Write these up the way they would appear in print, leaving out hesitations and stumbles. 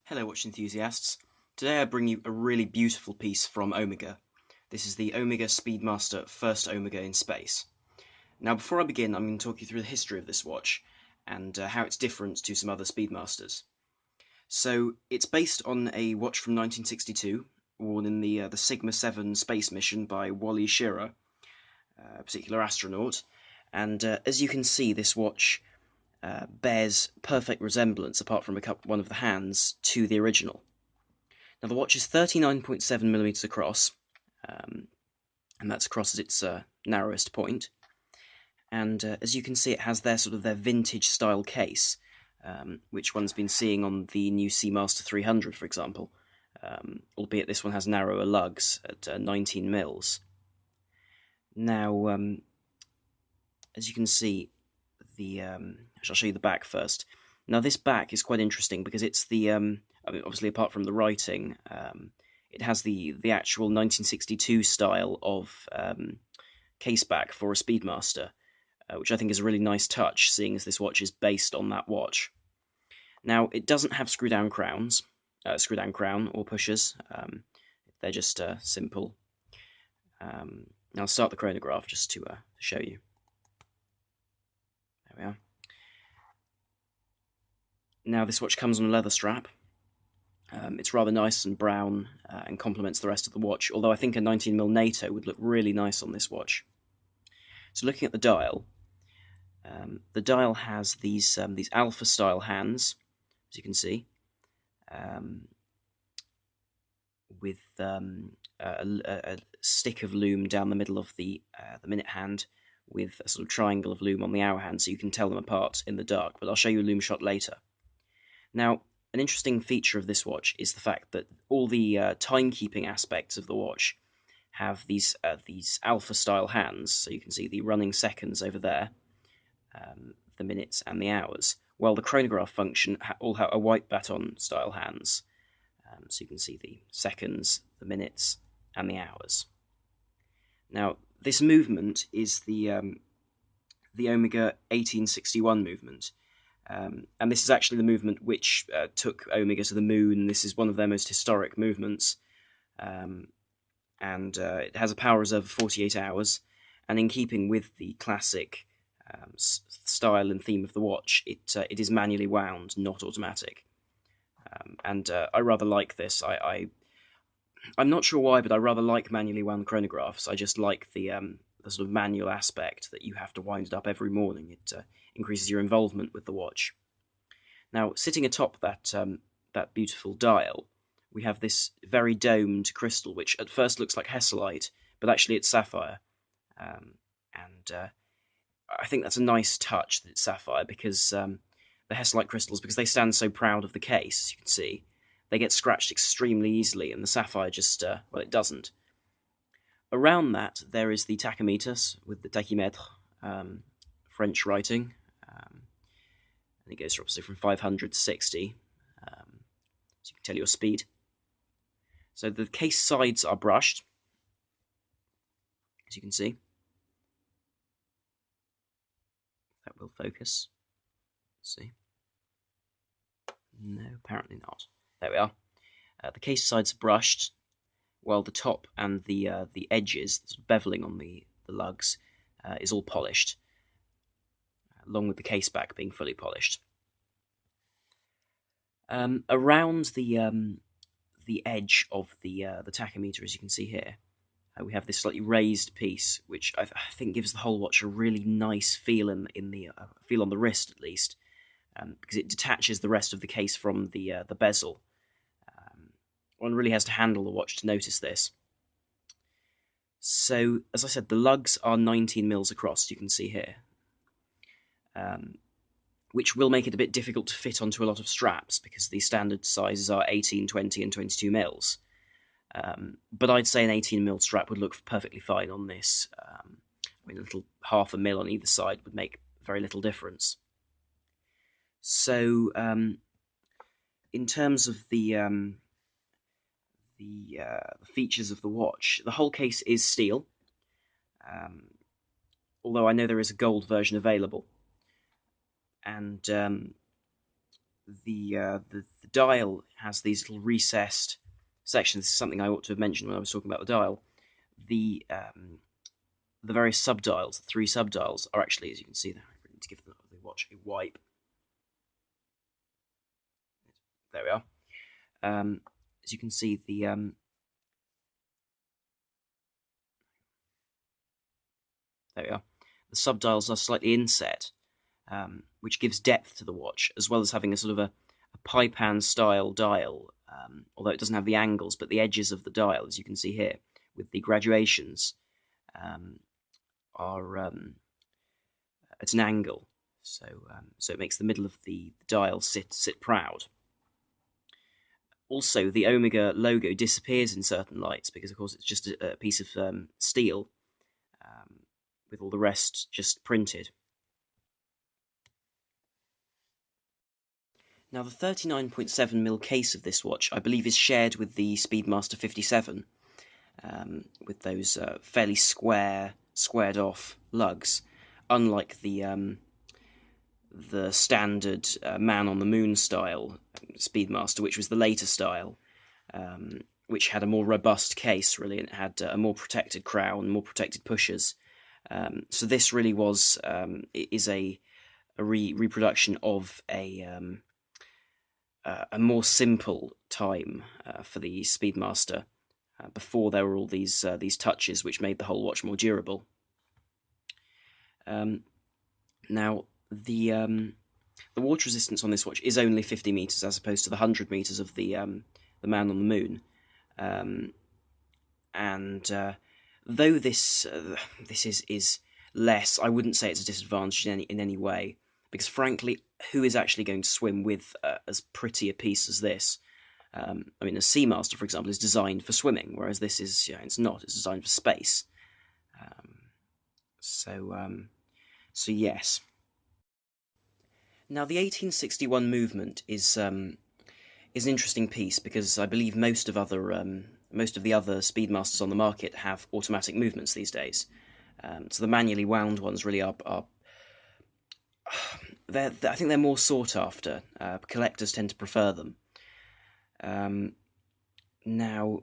Hello watch enthusiasts. Today I bring you a really beautiful piece from Omega. This is the Omega Speedmaster first Omega in space. Now before I begin I'm going to talk you through the history of this watch and how it's different to some other Speedmasters. So it's based on a watch from 1962 worn in the Sigma 7 space mission by Wally Schirra, a particular astronaut, and as you can see this watch bears perfect resemblance, apart from one of the hands, to the original. Now the watch is 39.7mm across, and that's across at its narrowest point. And as you can see, it has their vintage style case, which one's been seeing on the new Seamaster 300, for example. Albeit this one has narrower lugs at 19 mils. Now, as you can see, I'll show you the back first. Now this back is quite interesting because it's obviously apart from the writing, it has the actual 1962 style of case back for a Speedmaster, which I think is a really nice touch, seeing as this watch is based on that watch. Now it doesn't have screw down crown or pushers. They're just simple. I'll start the chronograph just to show you. There we are. Now this watch comes on a leather strap. It's rather nice and brown and complements the rest of the watch, although I think a 19mm NATO would look really nice on this watch. So looking at the dial has these alpha style hands, as you can see, with a stick of Lume down the middle of the minute hand, with a sort of triangle of Lume on the hour hand, so you can tell them apart in the dark, but I'll show you a Lume shot later. Now, an interesting feature of this watch is the fact that all the timekeeping aspects of the watch have these alpha-style hands, so you can see the running seconds over there, the minutes and the hours, while the chronograph function all have a white baton-style hands, so you can see the seconds, the minutes, and the hours. Now, this movement is the Omega 1861 movement. And this is actually the movement which took Omega to the moon. This is one of their most historic movements. And it has a power reserve of 48 hours. And in keeping with the classic style and theme of the watch, it is manually wound, not automatic. And I rather like this. I'm not sure why, but I rather like manually wound chronographs. I just like the sort of manual aspect that you have to wind it up every morning. It increases your involvement with the watch. Now, sitting atop that beautiful dial, we have this very domed crystal, which at first looks like Hesselite, but actually it's sapphire. And I think that's a nice touch that it's sapphire, because the Hesselite crystals, because they stand so proud of the case, you can see, they get scratched extremely easily, and the sapphire just, well, it doesn't. Around that, there is the tachymeter with the tachymètre, French writing, and it goes obviously from 500 to 60, so you can tell your speed. So the case sides are brushed, as you can see. That will focus. Let's see. No, apparently not. There we are. The case sides are brushed, while the top and the edges, the beveling on the lugs, is all polished, along with the case back being fully polished. Around the edge of the tachymeter, as you can see here, we have this slightly raised piece, which I think gives the whole watch a really nice feel feel on the wrist, at least, because it detaches the rest of the case from the bezel. One really has to handle the watch to notice this. So, as I said, the lugs are 19mm across, you can see here, which will make it a bit difficult to fit onto a lot of straps, because the standard sizes are 18, 20, and 22mm. But I'd say an 18mm strap would look perfectly fine on this. I mean, a little half a mil on either side would make very little difference. So, in terms of the features of the watch, the whole case is steel, although I know there is a gold version available. And the dial has these little recessed sections. This is something I ought to have mentioned when I was talking about the dial. The various subdials, the three subdials, are actually, as you can see, there. I need to give the watch a wipe. There we are. As you can see, there we are. The subdials are slightly inset, which gives depth to the watch, as well as having a sort of a pipe hand style dial, although it doesn't have the angles, but the edges of the dial, as you can see here, with the graduations, are at an angle, so it makes the middle of the dial sit proud. Also, the Omega logo disappears in certain lights because, of course, it's just a piece of steel with all the rest just printed. Now, the 39.7mm case of this watch, I believe, is shared with the Speedmaster 57, with those fairly squared off lugs, unlike the standard man on the moon style Speedmaster, which was the later style, which had a more robust case, really, and it had a more protected crown, more protected pushers. So this really is a reproduction of a more simple time for the Speedmaster. Before there were all these touches which made the whole watch more durable. Now the water resistance on this watch is only 50 meters as opposed to the 100 meters of the man on the moon, and though this is less, I wouldn't say it's a disadvantage in any way, because frankly, who is actually going to swim with as pretty a piece as this? I mean, a Seamaster, for example, is designed for swimming, whereas this is, it's not. It's designed for space. So yes. Now, the 1861 movement is an interesting piece because I believe most of the other Speedmasters on the market have automatic movements these days. So the manually wound ones really are I think they're more sought after. Collectors tend to prefer them. Now,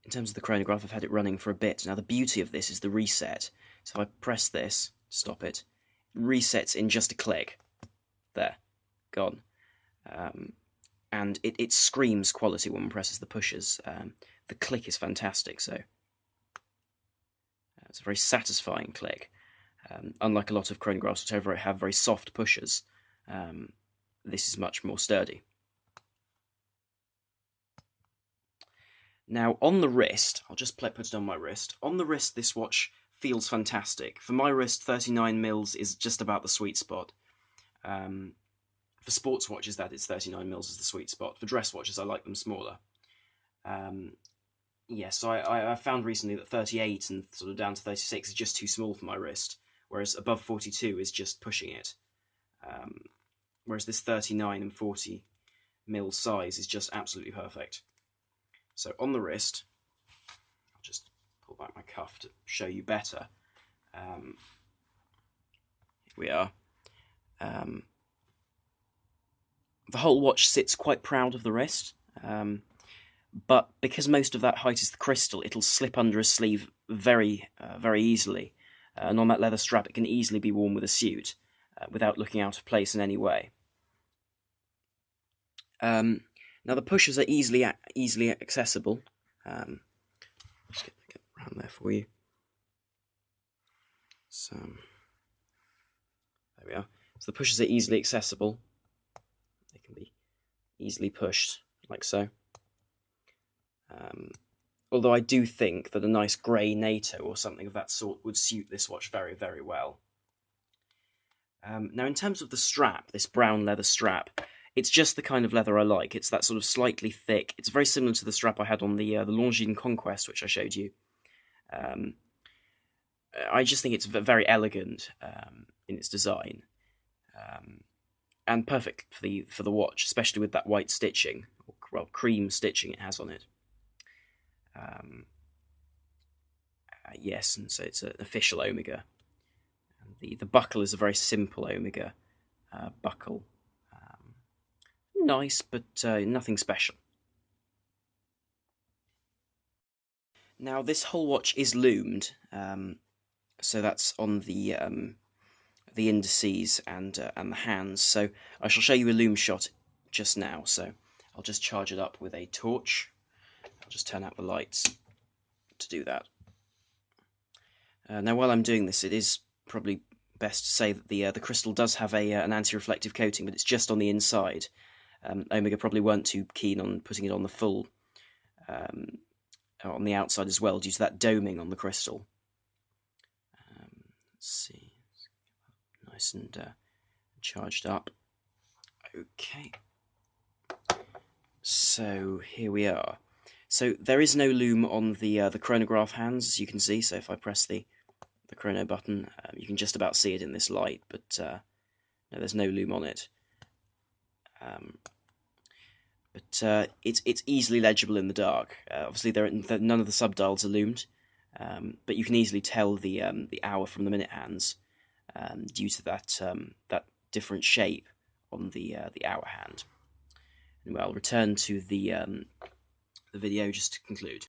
in terms of the chronograph, I've had it running for a bit. Now, the beauty of this is the reset. So if I press this, stop it, resets in just a click. There, gone. And it screams quality when one presses the pushers. The click is fantastic, so it's a very satisfying click. Unlike a lot of chronographs which have very soft pushers, this is much more sturdy. Now, on the wrist, I'll just put it on my wrist. On the wrist, this watch feels fantastic. For my wrist, 39mm is just about the sweet spot. For sports watches, that is 39mm is the sweet spot. For dress watches, I like them smaller. So I found recently that 38 and sort of down to 36 is just too small for my wrist, whereas above 42 is just pushing it. Whereas this 39 and 40mm size is just absolutely perfect. So on the wrist, I'll just pull back my cuff to show you better. Here we are. The whole watch sits quite proud of the wrist, but because most of that height is the crystal, it'll slip under a sleeve very easily. And on that leather strap, it can easily be worn with a suit without looking out of place in any way. Now the pushers are easily accessible. Let's get around there for you. So there we are. So the pushers are easily accessible. They can be easily pushed like so. Although I do think that a nice grey NATO or something of that sort would suit this watch very, very well. Now, in terms of the strap, this brown leather strap, it's just the kind of leather I like. It's that sort of slightly thick. It's very similar to the strap I had on the Longines Conquest, which I showed you. I just think it's very elegant in its design, and perfect for the watch, especially with that white stitching, or cream stitching it has on it. Yes, and so it's an official Omega. And the buckle is a very simple Omega buckle. nice, but nothing special. Now this whole watch is loomed, so that's on the indices and the hands. So I shall show you a loom shot just now. So I'll just charge it up with a torch. I'll just turn out the lights to do that. Now while I'm doing this, it is probably best to say that the crystal does have an anti-reflective coating, but it's just on the inside. Omega probably weren't too keen on putting it on the full, on the outside as well, due to that doming on the crystal. Let's see, nice and charged up. Okay, so here we are. So there is no loom on the chronograph hands, as you can see. So if I press the chrono button, you can just about see it in this light, but no, there's no loom on it. But it's easily legible in the dark. Obviously, none of the subdials are loomed, but you can easily tell the hour from the minute hands due to that different shape on the hour hand. Anyway, I'll return to the video just to conclude.